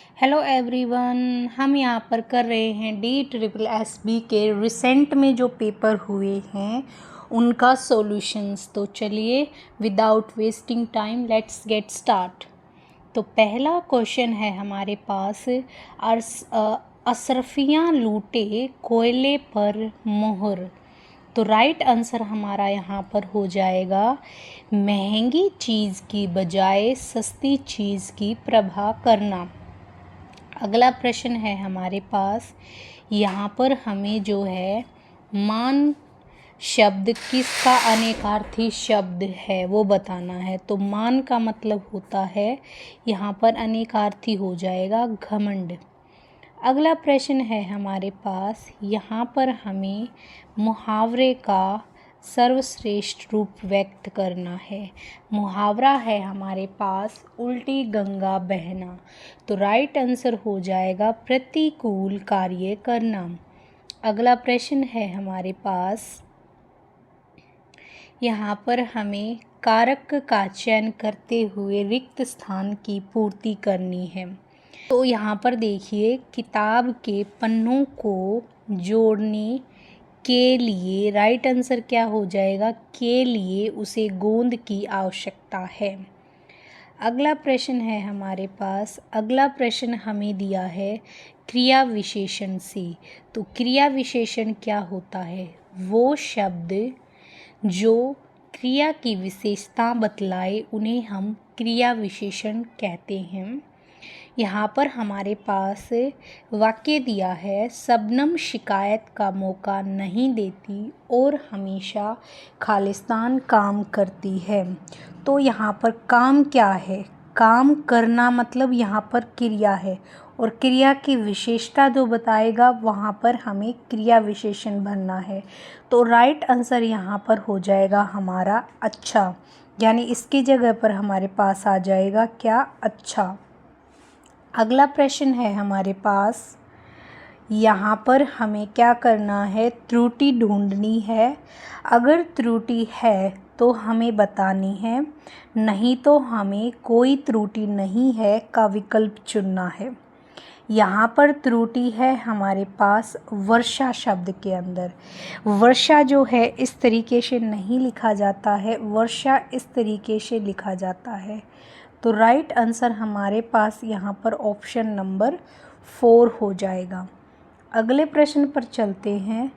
Hello everyone, हम यहाँ पर कर रहे हैं DSSB के रिसेंट में जो पेपर हुए हैं उनका सॉल्यूशंस। तो चलिए without wasting time let's get start. तो पहला क्वेश्चन है हमारे पास, अशरफियाँ लूटे कोयले पर मोहर। तो राइट आंसर हमारा यहाँ पर हो जाएगा महंगी चीज़ की बजाय सस्ती चीज़ की प्रभा करना। अगला प्रश्न है हमारे पास, यहाँ पर हमें जो है मान शब्द किसका अनेकार्थी शब्द है वो बताना है। तो मान का मतलब होता है, यहाँ पर अनेकार्थी हो जाएगा घमंड। अगला प्रश्न है हमारे पास, यहाँ पर हमें मुहावरे का सर्वश्रेष्ठ रूप व्यक्त करना है। मुहावरा है हमारे पास उल्टी गंगा बहना। तो राइट आंसर हो जाएगा प्रतिकूल कार्य करना। अगला प्रश्न है हमारे पास, यहाँ पर हमें कारक का चयन करते हुए रिक्त स्थान की पूर्ति करनी है। तो यहाँ पर देखिए, किताब के पन्नों को जोड़ने के लिए राइट आंसर क्या हो जाएगा, के लिए उसे गोंद की आवश्यकता है। अगला प्रश्न है हमारे पास, अगला प्रश्न हमें दिया है क्रिया विशेषण से। तो क्रिया विशेषण क्या होता है, वो शब्द जो क्रिया की विशेषता बतलाए उन्हें हम क्रिया विशेषण कहते हैं। यहाँ पर हमारे पास वाक्य दिया है, शबनम शिकायत का मौका नहीं देती और हमेशा खालिस्तान काम करती है। तो यहाँ पर काम क्या है, काम करना मतलब यहाँ पर क्रिया है, और क्रिया की विशेषता जो बताएगा वहाँ पर हमें क्रिया विशेषण भरना है। तो राइट आंसर यहाँ पर हो जाएगा हमारा अच्छा, यानी इसकी जगह पर हमारे पास आ जाएगा क्या, अच्छा। अगला प्रश्न है हमारे पास, यहाँ पर हमें क्या करना है, त्रुटि ढूंढनी है। अगर त्रुटि है तो हमें बतानी है, नहीं तो हमें कोई त्रुटि नहीं है का विकल्प चुनना है। यहाँ पर त्रुटि है हमारे पास वर्षा शब्द के अंदर। वर्षा जो है इस तरीके से नहीं लिखा जाता है, वर्षा इस तरीके से लिखा जाता है। तो राइट आंसर हमारे पास यहाँ पर ऑप्शन नंबर 4 हो जाएगा। अगले प्रश्न पर चलते हैं।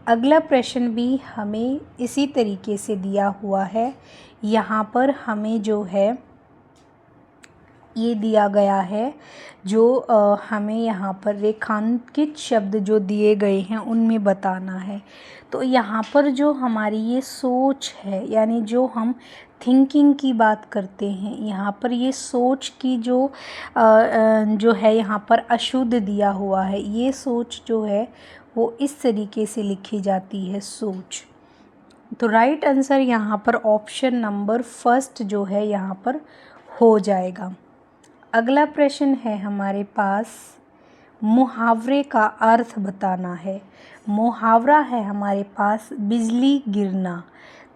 अगला प्रश्न भी हमें इसी तरीके से दिया हुआ है। यहाँ पर हमें जो है ये दिया गया है, जो हमें यहाँ पर रेखांकित शब्द जो दिए गए हैं उनमें बताना है। तो यहाँ पर जो हमारी ये सोच है, यानी जो हम थिंकिंग की बात करते हैं, यहाँ पर ये सोच की जो है यहाँ पर अशुद्ध दिया हुआ है। ये सोच जो है वो इस तरीके से लिखी जाती है, सोच। तो राइट आंसर यहाँ पर ऑप्शन नंबर फर्स्ट जो है यहाँ पर हो जाएगा। अगला प्रश्न है हमारे पास, मुहावरे का अर्थ बताना है। मुहावरा है हमारे पास बिजली गिरना।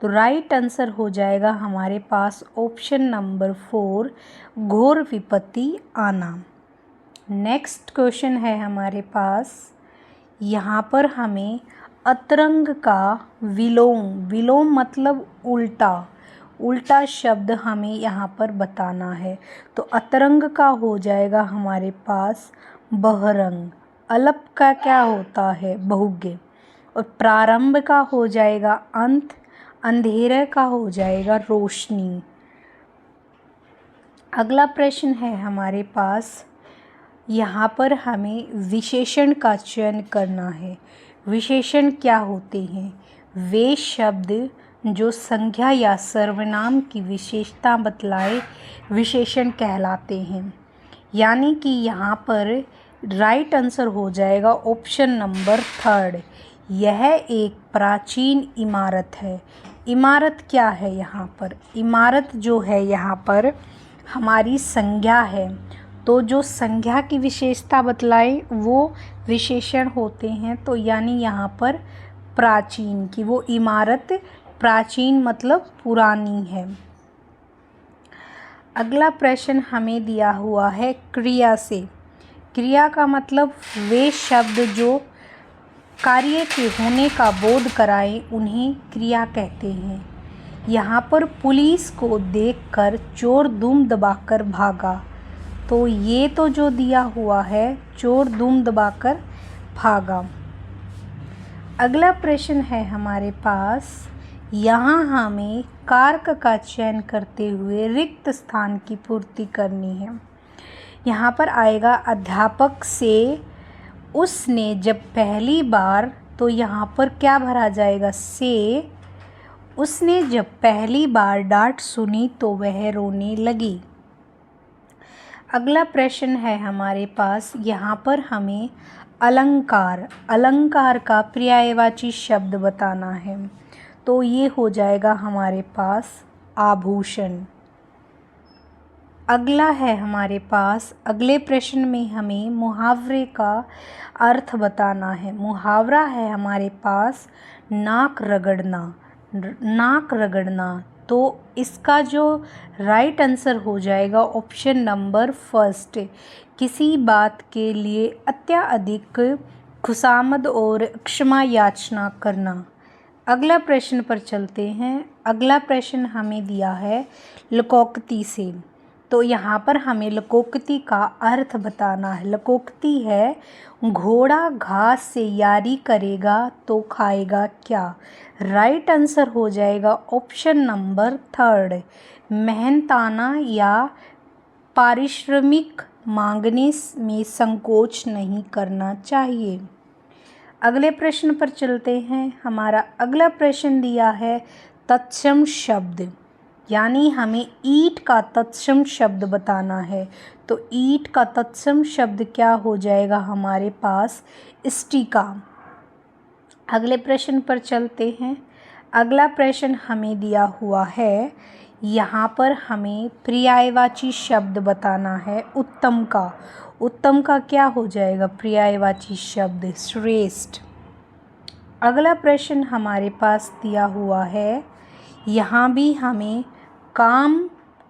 तो राइट आंसर हो जाएगा हमारे पास ऑप्शन नंबर 4, घोर विपत्ति आना। नेक्स्ट क्वेश्चन है हमारे पास, यहाँ पर हमें अतरंग का विलोम, विलोम मतलब उल्टा, उल्टा शब्द हमें यहाँ पर बताना है। तो अतरंग का हो जाएगा हमारे पास बहरंग। अलप का क्या होता है, बहुज्ञ। और प्रारंभ का हो जाएगा अंत, अंधेरे का हो जाएगा रोशनी। अगला प्रश्न है हमारे पास, यहाँ पर हमें विशेषण का चयन करना है। विशेषण क्या होते हैं, वे शब्द जो संज्ञा या सर्वनाम की विशेषता बतलाए विशेषण कहलाते हैं। यानी कि यहाँ पर राइट आंसर हो जाएगा ऑप्शन नंबर 3, यह एक प्राचीन इमारत है। इमारत क्या है, यहाँ पर इमारत जो है यहाँ पर हमारी संज्ञा है। तो जो संज्ञा की विशेषता बतलाए वो विशेषण होते हैं। तो यानी यहाँ पर प्राचीन की वो इमारत प्राचीन मतलब पुरानी है। अगला प्रश्न हमें दिया हुआ है क्रिया से। क्रिया का मतलब वे शब्द जो कार्य के होने का बोध कराएं उन्हें क्रिया कहते हैं। यहाँ पर पुलिस को देखकर चोर दुम दबाकर भागा। तो ये तो जो दिया हुआ है, चोर दुम दबाकर भागा। अगला प्रश्न है हमारे पास, यहाँ हमें कारक का चयन करते हुए रिक्त स्थान की पूर्ति करनी है। यहाँ पर आएगा अध्यापक से उसने जब पहली बार, तो यहाँ पर क्या भरा जाएगा, से उसने जब पहली बार डांट सुनी तो वह रोने लगी। अगला प्रश्न है हमारे पास, यहाँ पर हमें अलंकार का पर्यायवाची शब्द बताना है। तो ये हो जाएगा हमारे पास आभूषण। अगला है हमारे पास, अगले प्रश्न में हमें मुहावरे का अर्थ बताना है। मुहावरा है हमारे पास नाक रगड़ना। तो इसका जो राइट आंसर हो जाएगा ऑप्शन नंबर फर्स्ट, किसी बात के लिए अत्यधिक खुशामद और क्षमा याचना करना। अगला प्रश्न पर चलते हैं। अगला प्रश्न हमें दिया है लोकोक्ति से। तो यहाँ पर हमें लोकोक्ति का अर्थ बताना है। लोकोक्ति है घोड़ा घास से यारी करेगा तो खाएगा क्या। राइट आंसर हो जाएगा ऑप्शन नंबर थर्ड, मेहनताना या पारिश्रमिक मांगने में संकोच नहीं करना चाहिए। अगले प्रश्न पर चलते हैं। हमारा अगला प्रश्न दिया है तत्सम शब्द, यानी हमें ईंट का तत्सम शब्द बताना है। तो ईंट का तत्सम शब्द क्या हो जाएगा हमारे पास, स्टिका। अगले प्रश्न पर चलते हैं। अगला प्रश्न हमें दिया हुआ है, यहाँ पर हमें पर्यायवाची शब्द बताना है उत्तम का। उत्तम का क्या हो जाएगा पर्यायवाची शब्द, श्रेष्ठ। अगला प्रश्न हमारे पास दिया हुआ है, यहाँ भी हमें काम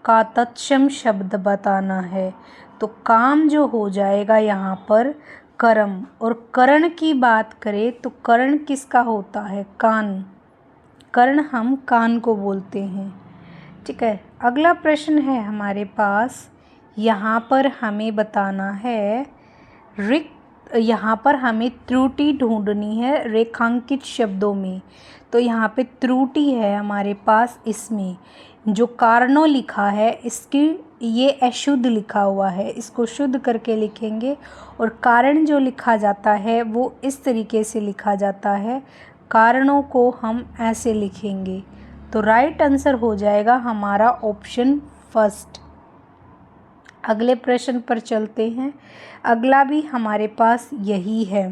का तत्सम शब्द बताना है। तो काम जो हो जाएगा यहाँ पर कर्म, और कर्ण की बात करें तो कर्ण किसका होता है, कान। कर्ण हम कान को बोलते हैं, ठीक है। अगला प्रश्न है हमारे पास, यहाँ पर हमें बताना है यहाँ पर हमें त्रुटि ढूंढनी है रेखांकित शब्दों में। तो यहाँ पे त्रुटि है हमारे पास, इसमें जो कारणों लिखा है इसकी ये अशुद्ध लिखा हुआ है, इसको शुद्ध करके लिखेंगे। और कारण जो लिखा जाता है वो इस तरीके से लिखा जाता है, कारणों को हम ऐसे लिखेंगे। तो राइट आंसर हो जाएगा हमारा ऑप्शन फर्स्ट। अगले प्रश्न पर चलते हैं। अगला भी हमारे पास यही है,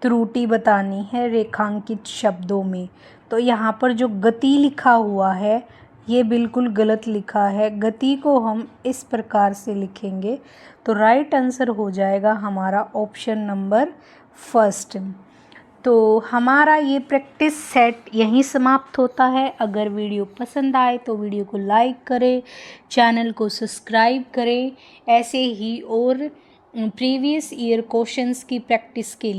त्रुटि बतानी है रेखांकित शब्दों में। तो यहाँ पर जो गति लिखा हुआ है ये बिल्कुल गलत लिखा है, गति को हम इस प्रकार से लिखेंगे। तो राइट आंसर हो जाएगा हमारा ऑप्शन नंबर फर्स्ट। तो हमारा ये प्रैक्टिस सेट यहीं समाप्त होता है। अगर वीडियो पसंद आए तो वीडियो को लाइक करें, चैनल को सब्सक्राइब करें। ऐसे ही और प्रीवियस ईयर क्वेश्चंस की प्रैक्टिस के लिए